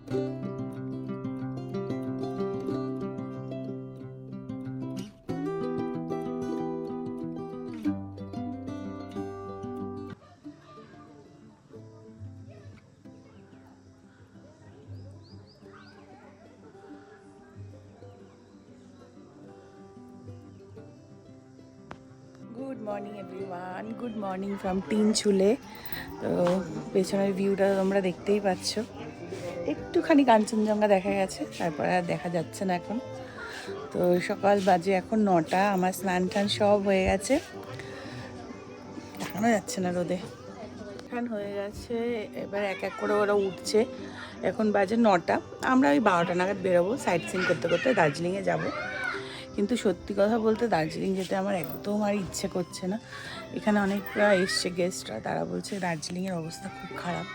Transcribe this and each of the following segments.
Good morning everyone, good morning from Tinchuley. তো পেছনের ভিউটা তোমরা দেখতেই পাচ্ছ, একটুখানি কাঞ্চনজঙ্ঘা দেখা গেছে, তারপর আর দেখা যাচ্ছে না এখন। তো সকাল বাজে এখন 9টা, আমার স্নান টান সব হয়ে গেছে, দেখানো যাচ্ছে না রোদে। স্নান হয়ে গেছে, এবার এক এক করে ওরা উঠছে। এখন বাজে 9টা, আমরা ওই 12টা নাগাদ বেরোবো সাইট সিন করতে করতে দার্জিলিংয়ে যাব। কিন্তু সত্যি কথা বলতে দার্জিলিং যেতে আমার একদম আর ইচ্ছে করছে না। এখানে অনেকরা এসছে গেস্টরা, তারা বলছে দার্জিলিংয়ের অবস্থা খুব খারাপ,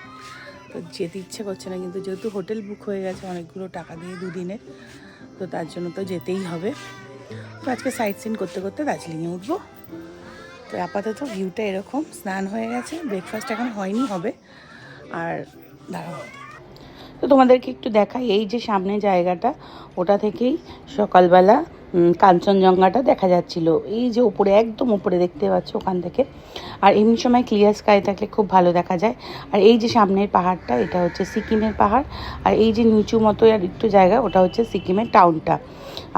তো যেতে ইচ্ছে করছে না। কিন্তু যেহেতু হোটেল বুক হয়ে গেছে অনেকগুলো টাকা দিয়ে 2 দিনের, তো তার জন্য তো যেতেই হবে। তো আজকে সাইট সিন করতে করতে দার্জিলিংয়ে উঠবো। তো আপাতত ভিউটা এরকম। স্নান হয়ে গেছে, ব্রেকফাস্ট এখন হয়নি, হবে। আর দাঁড়াও, তো তোমাদেরকে একটু দেখাই, এই যে সামনে জায়গাটা, ওটা থেকেই সকালবেলা কাঞ্চনজঙ্ঘাটা দেখা যাচ্ছিল। এই যে উপরে, একদম উপরে দেখতে পাচ্ছ ওখান থেকে। আর এমনি সময় ক্লিয়ার স্কাই থাকলে খুব ভালো দেখা যায়। আর এই যে সামনের পাহাড়টা, এটা হচ্ছে সিকিমের পাহাড়। আর এই যে নিচু মতো আর একটু জায়গা, ওটা হচ্ছে সিকিমের টাউনটা।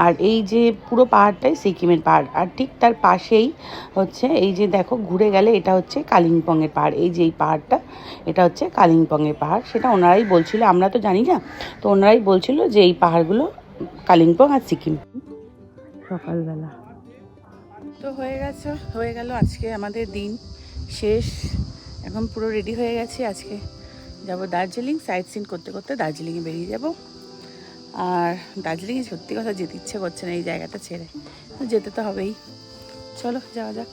আর এই যে পুরো পাহাড়টাই সিকিমের পাহাড়। আর ঠিক তার পাশেই হচ্ছে এই যে দেখো ঘুরে গেলে, এটা হচ্ছে কালিম্পংয়ের পাহাড়। এই যে এই পাহাড়টা, এটা হচ্ছে কালিম্পংয়ের পাহাড়। সেটা ওনারাই বলছিল, আমরা তো জানি না। তো ওনারাই বলছিল যে এই পাহাড়গুলো কালিম্পং আর সিকিম। সকালবেলা তো হয়ে গেল আজকে আমাদের দিন শেষ। এখন পুরো রেডি হয়ে গেছি, আজকে যাব দার্জিলিং। সাইট সিন করতে করতে দার্জিলিংয়ে বেরিয়ে যাব। আর দার্জিলিংয়ে সত্যি কথা যেতে ইচ্ছে করছে না এই জায়গাটা ছেড়ে, যেতে তো হবেই। চলো যাওয়া যাক।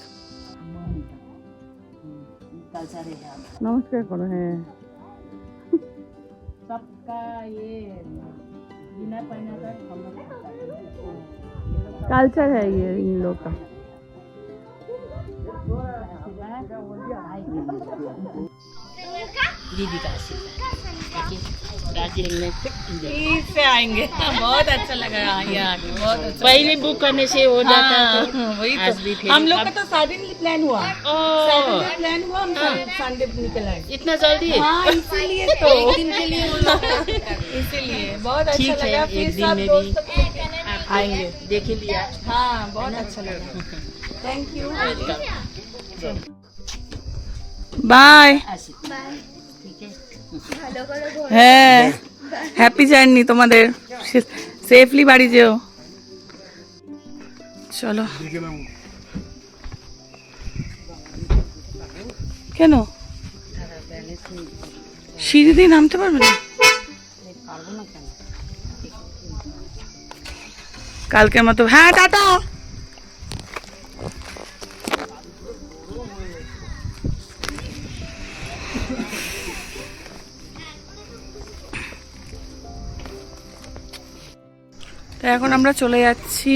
নমস্কার করো। হ্যাঁ, कल्चर है ये इन लोग का। दीदी का आशीर्वाद दार्जिलिंग में से आएंगे, बहुत अच्छा लगा यहाँ बहुत अच्छा। पहले बुक करने से हो जाता है। वही आज भी तो फिर हम लोग का तो सडनली प्लान हुआ, हम संडे निकल आए। इतना जल्दी? हाँ, इसीलिए तो एक दिन के लिए इसीलिए बहुत अच्छा ठीक है, लगा। फिर एक दिन सब में दोस्त भी आएंगे। देख लिया। हाँ, बहुत अच्छा लगा। Thank you, bye. ठीक है। হ্যাঁ, হ্যাপি জার্নি তোমাদের, সেফলি বাড়ি যেও। চলো। কেন সিঁড়ি দিয়ে নামতে পারবে না? কালকের মতো। হ্যাঁ, টাটা। তো এখন আমরা চলে যাচ্ছি,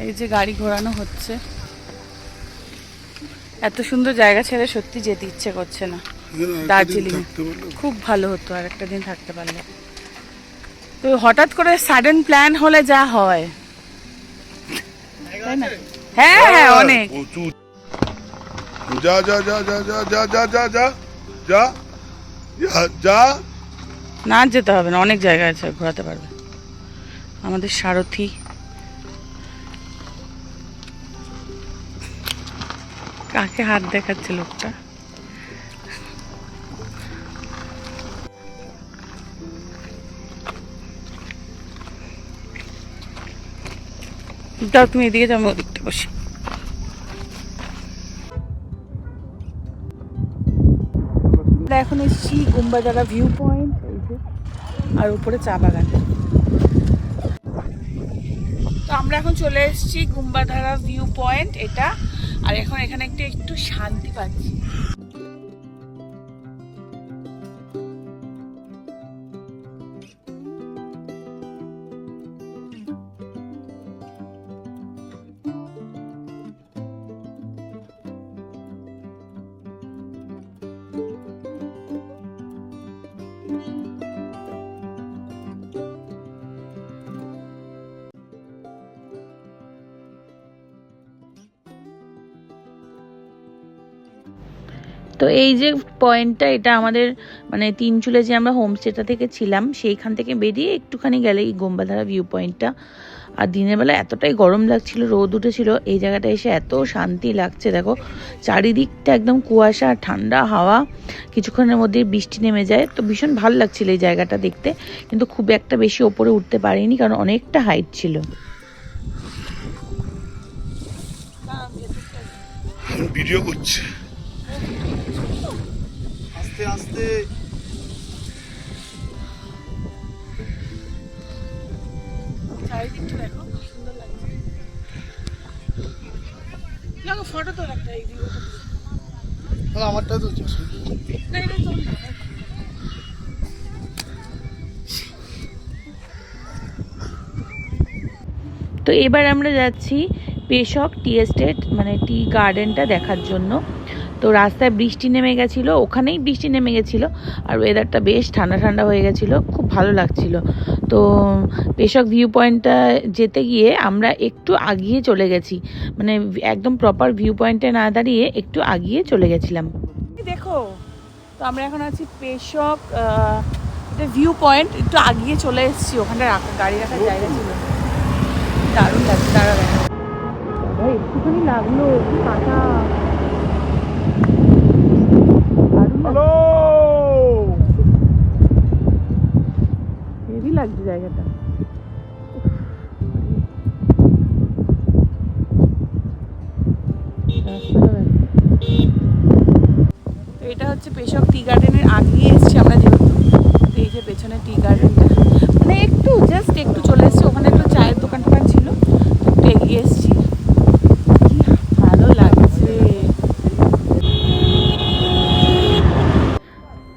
এই যে গাড়ি ঘোরানো হচ্ছে। এত সুন্দর জায়গা ছেড়ে সত্যি যেতে ইচ্ছে করছে না দার্জিলিং। খুব ভালো হতো আর একটা দিন থাকতে পারলে। তো হঠাৎ করে সাডেন প্ল্যান হলে যা হয়, তাই না? হ্যাঁ হ্যাঁ, অনেক। যা যা যা যা যা যা যা যা যা যা যা। না যেতে হবে না, অনেক জায়গা আছে, ঘোরাতে পারবে আমাদের সারথি। কাকে হাত দেখাচ্ছে লোকটা? যাও তুমি এদিকে যাও, আমি ওদিকটা বসি। এখন এসেছি গুম্বাজারা ভিউ পয়েন্ট, এই যে, আর উপরে চা বাগান। তো আমরা এখন চলে এসেছি গুম্বাধারা ভিউ পয়েন্ট এটা। আর এখন এখানে একটু শান্তি পাচ্ছি। তো এই যে পয়েন্টটা, এটা আমাদের মানে তিনচুলে যে আমরা হোমস্টেটা থেকে ছিলাম সেইখান থেকে বেরিয়ে একটুখানি গেলে এই গোম্বাধারা ভিউ পয়েন্টটা। আর দিনের বেলা এতটাই গরম লাগছিল, রোদ উঠেছিল, এই জায়গাটা এসে এত শান্তি লাগছে। দেখো চারিদিকটা একদম কুয়াশা, ঠান্ডা হাওয়া, কিছুক্ষণের মধ্যে বৃষ্টি নেমে যায়। তো ভীষণ ভালো লাগছিল এই জায়গাটা দেখতে, কিন্তু খুব একটা বেশি ওপরে উঠতে পারিনি কারণ অনেকটা হাইট ছিল। ভিডিও করছে আস্তে আস্তে। চারিদিকটা দেখো খুব সুন্দর লাগছে। দেখো ফটো তো একটা এই দিকে, আমারটা তো না এটা তো তো এবার আমরা যাচ্ছি পেশক টি এস্টেট, মানে টি গার্ডেনটা দেখার জন্য। তো রাস্তায় বৃষ্টি নেমে গেছিলো, ওখানেই বৃষ্টি নেমে গেছিলো, আর ওয়েদারটা বেশ ঠান্ডা ঠান্ডা হয়ে গেছিলো, খুব ভালো লাগছিল। তো পেশক ভিউ পয়েন্টটা যেতে গিয়ে আমরা একটু আগিয়ে চলে গেছি, মানে একদম প্রপার ভিউ পয়েন্টে না দাঁড়িয়ে একটু আগিয়ে চলে গেছিলাম। দেখো তো আমরা এখন আছি পেশক, এটা ভিউ পয়েন্ট, একটু আগিয়ে চলে এসেছি, ওখানটা গাড়ি রাখার জায়গা ছিল, দারুণ লাগছে। দাঁড়া দেখো ভাই, একটুখানি লাগলো, একটু কাটা, হ্যালো, হেভি লাগছে জায়গাটা। তো এটা হচ্ছে পেশক টি গার্ডেনের আগিয়ে এসেছি আমরা যেহেতু। তো এই যে পেছনে টি গার্ডেনটা, মানে একটু জাস্ট একটু চলে এসেছি, ওখানে একটু চায়ের দোকান টোকান ছিল, একটু এগিয়ে এসেছি। কি ভালো লাগছে।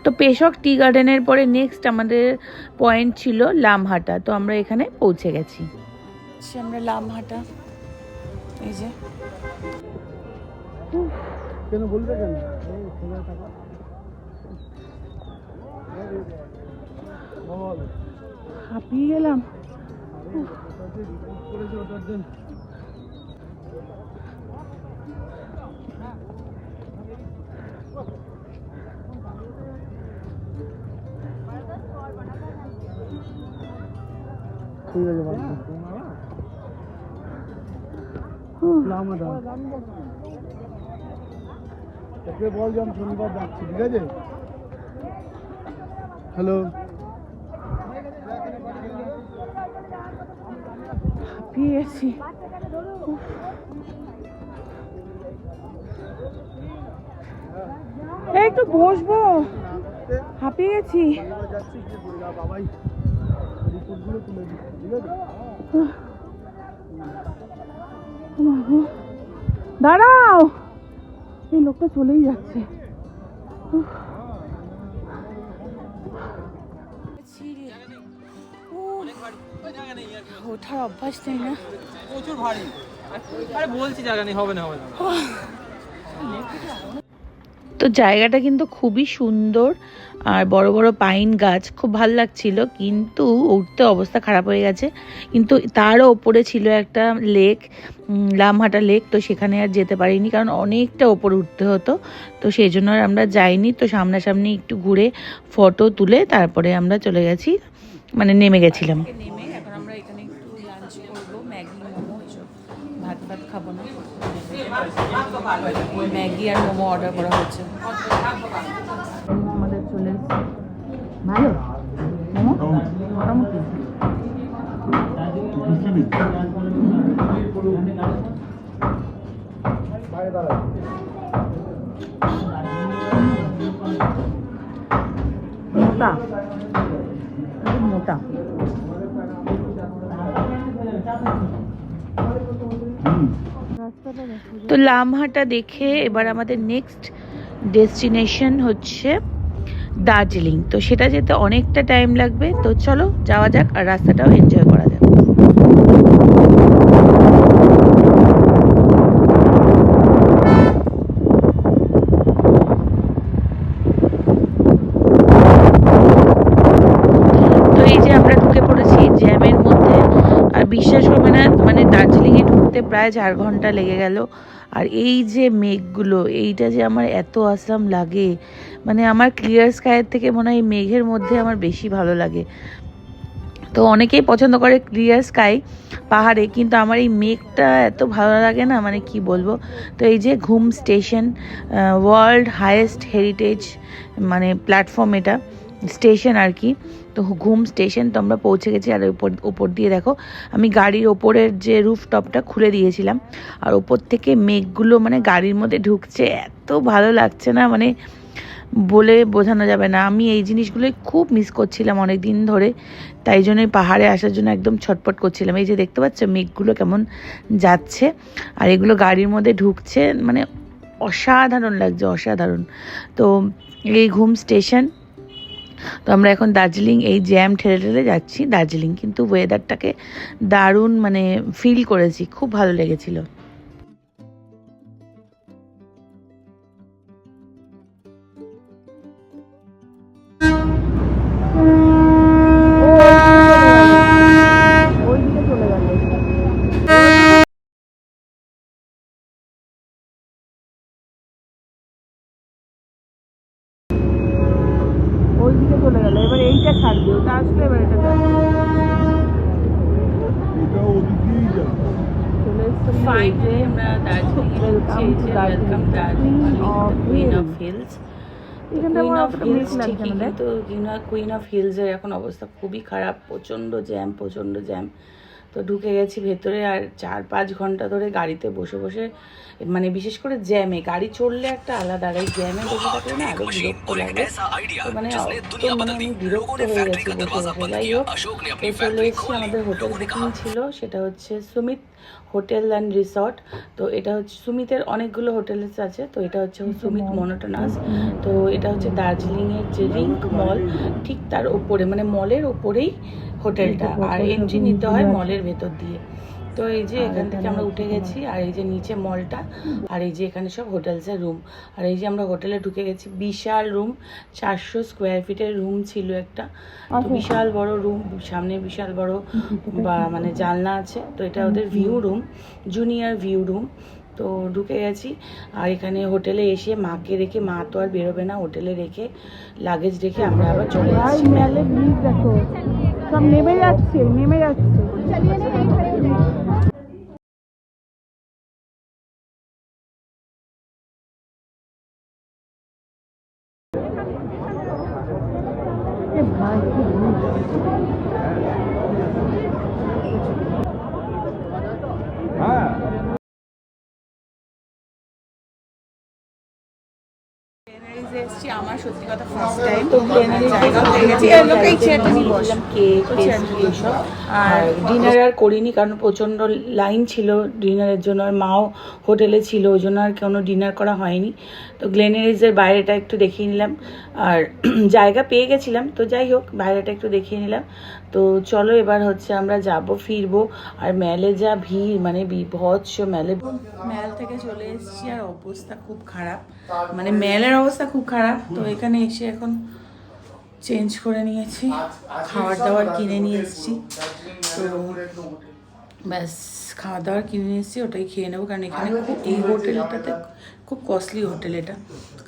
তো পেশক টি গার্ডেনের পরে নেক্সট আমাদের পয়েন্ট ছিল লামহাটা। তো আমরা এখানে পৌঁছে গেছি। আমরা লামহাটা, এই যে কেন বলবে কেন? হাঁপিয়ে গেলাম। ঠিক আছে, বল যে আমি শনিবার যাচ্ছি, ঠিক আছে? হ্যালো, হাঁপিয়ে গেছি। একটু বসবো, হাঁপিয়ে গেছি। যাচ্ছি, বাবাই রিপোর্টগুলো তুলে দিচ্ছি, ঠিক আছে? দাঁড়াও, এই লোকটা চলেই যাচ্ছে। ওঠার অভ্যাস নেই না, প্রচুর ভারী। আরে বলছি জায়গা নেই, হবে না হবে না। তো জায়গাটা কিন্তু খুবই সুন্দর, আর বড় বড় পাইন গাছ, খুব ভালো লাগছিল, কিন্তু উঠতে অবস্থা খারাপ হয়ে গেছে। কিন্তু তারও ওপরে ছিল একটা লেক, লামহাটা লেক, তো সেখানে আর যেতে পারিনি কারণ অনেকটা ওপরে উঠতে হতো, তো সেই জন্য আর আমরা যাইনি। তো সামনাসামনি একটু ঘুরে ফটো তুলে তারপরে আমরা চলে গেছি, মানে নেমে গেছিলাম। নেমে এখন আমরা এখানে একটু লাঞ্চ করবো, ম্যাগি মোমো এসব, ভাত ভাত খাবো না, ম্যাগি আর মোমো অর্ডার করা হয়েছে। আমাদের চলে এসেছে, ভালো মোমো মোটামুটি। মোটা মোটা। তো লামহাটা দেখে এবার আমাদের নেক্সট ডেস্টিনেশন হচ্ছে দার্জিলিং। তো সেটা যেতে অনেকটা টাইম লাগবে, তো চলো যাওয়া যাক আর রাস্তাটাও এনজয় করা যাক। তো এই যে আমরা ঢুকে পড়েছি জ্যামের মধ্যে, আর বিশ্বাস করবে না, মানে দার্জিলিংয়ে ঢুকতে প্রায় 4 ঘন্টা লেগে গেল। আর এই যে মেঘগুলো, এইটা যে আমার এত আসাম লাগে, মানে আমার ক্লিয়ার স্কাইয়ের থেকে মনে হয় মেঘের মধ্যে আমার বেশি ভালো লাগে। তো অনেকেই পছন্দ করে ক্লিয়ার স্কাই পাহাড়ে, কিন্তু আমার এই মেঘটা এত ভালো লাগে না, মানে কি বলবো। তো এই যে ঘুম স্টেশন, ওয়ার্ল্ড হাইয়েস্ট হেরিটেজ মানে প্ল্যাটফর্ম, এটা স্টেশন আর কি। তো ঘুম স্টেশন তো আমরা পৌঁছে গেছি। আর ওপর দিয়ে দেখো, আমি গাড়ির ওপরের যে রুফটপটা খুলে দিয়েছিলাম, আর ওপর থেকে মেঘগুলো মানে গাড়ির মধ্যে ঢুকছে, এত ভালো লাগছে না, মানে বলে বোঝানো যাবে না। আমি এই জিনিসগুলোই খুব মিস করছিলাম অনেক দিন ধরে, তাই জন্যই পাহাড়ে আসার জন্য একদম ছটপট করছিলাম। এই যে দেখতে পাচ্ছ মেঘগুলো কেমন যাচ্ছে, আর এগুলো গাড়ির মধ্যে ঢুকছে, মানে অসাধারণ লাগছে, অসাধারণ। তো এই ঘুম স্টেশন। তো আমরা এখন দার্জিলিং, এই জ্যাম ঠেলে ঠেলে যাচ্ছি দার্জিলিং, কিন্তু ওয়েদারটাকে দারুণ মানে ফিল করেছি, খুব ভালো লেগেছিলো। ওইদিকে চলে গেল, এবার এইটা ছাড়বে, ওটা আসলে এবার এটা যাবে। ফাইনালি আমরা Darjeeling queen of hills. Queen of hills ঠিকই, কিন্তু কুইন অফ হিলসের এখন অবস্থা খুবই খারাপ, প্রচণ্ড জ্যাম। তো ঢুকে গেছি ভেতরে, আর 4-5 ঘন্টা ধরে গাড়িতে বসে বসে, মানে বিশেষ করে জ্যামে গাড়ি চললে একটা আলাদা, আর এই জ্যামে বসে থাকলে না আরো বিরক্ত লাগে। তো মানে আমি বিরক্ত হয়ে গেছি বসে বসে। যাই হোক, এই চলে এসেছি, আমাদের হোটেল বুকিং ছিল, সেটা হচ্ছে সুমিত হোটেল অ্যান্ড রিসর্ট। তো এটা হচ্ছে সুমিতের অনেকগুলো হোটেলস আছে, তো এটা হচ্ছে সুমিত মনোটোনাস। তো এটা হচ্ছে দার্জিলিংয়ের যে রিঙ্ক মল, ঠিক তার ওপরে, মানে মলের ওপরেই হোটেলটা, আর এন্ট্রি নিতে হয় মলের ভেতর দিয়ে। তো এই যে এখান থেকে আমরা উঠে গেছি, আর এই যে নিচে মলটা, আর এই যে এখানে সব হোটেলসের রুম। আর এই যে আমরা হোটেলে ঢুকে গেছি, বিশাল রুম, 400 স্কোয়ার ফিটের রুম ছিল একটা। তো বিশাল বড় রুম, সামনে বিশাল বড় বা মানে জানলা আছে। তো এটা ওদের view room, junior view room. তো ঢুকে গেছি, আর এখানে হোটেলে এসে মাকে রেখে, মা তো আর বেরোবে না, হোটেলে রেখে লাগেজ রেখে আমরা আবার চলে যাচ্ছি। দেখো সব নেমে যাচ্ছে। আমার সত্যি কথা ফার্স্ট টাইম তো আর ডিনার আর করিনি, কারণ প্রচণ্ড লাইন ছিল ডিনারের জন্য, আর মাও হোটেলে ছিল, ওই জন্য আর কোনো ডিনার করা হয়নি। তো গ্লেনারিজের বাইরেটা একটু দেখিয়ে নিলাম, আর জায়গা পেয়ে গেছিলাম, তো যাই হোক বাইরেটা একটু দেখিয়ে নিলাম। তো চলো এবার হচ্ছে আমরা ফিরবো। আর মেলে যা ভিড়, মানে বিভৎস মেল থেকে চলে এসেছি, আর অবস্থা খুব খারাপ, মানে মেলের অবস্থা খুব খারাপ। তো এখানে এসে এখন চেঞ্জ করে নিয়েছি, খাবার দাবার কিনে নিয়ে এসেছি। তো ব্যাস খাবার দাবার কিনে নিয়ে এসেছি, ওটাই খেয়ে নেবো, কারণ এখানে এই হোটেলটাতে খুব কস্টলি হোটেল, এটা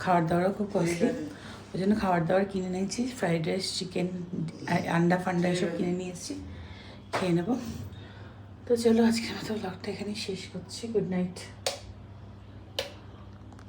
খাবার দাবারও খুব কস্টলি, ওই জন্য খাবার দাবার কিনে নিয়েছি। ফ্রাইড রাইস, চিকেন, আন্ডা ফান্ডা এসব কিনে নিয়ে এসেছি, খেয়ে নেবো। তো চলো আজকের মতো ব্লগটা এখানেই শেষ করছি। Good night.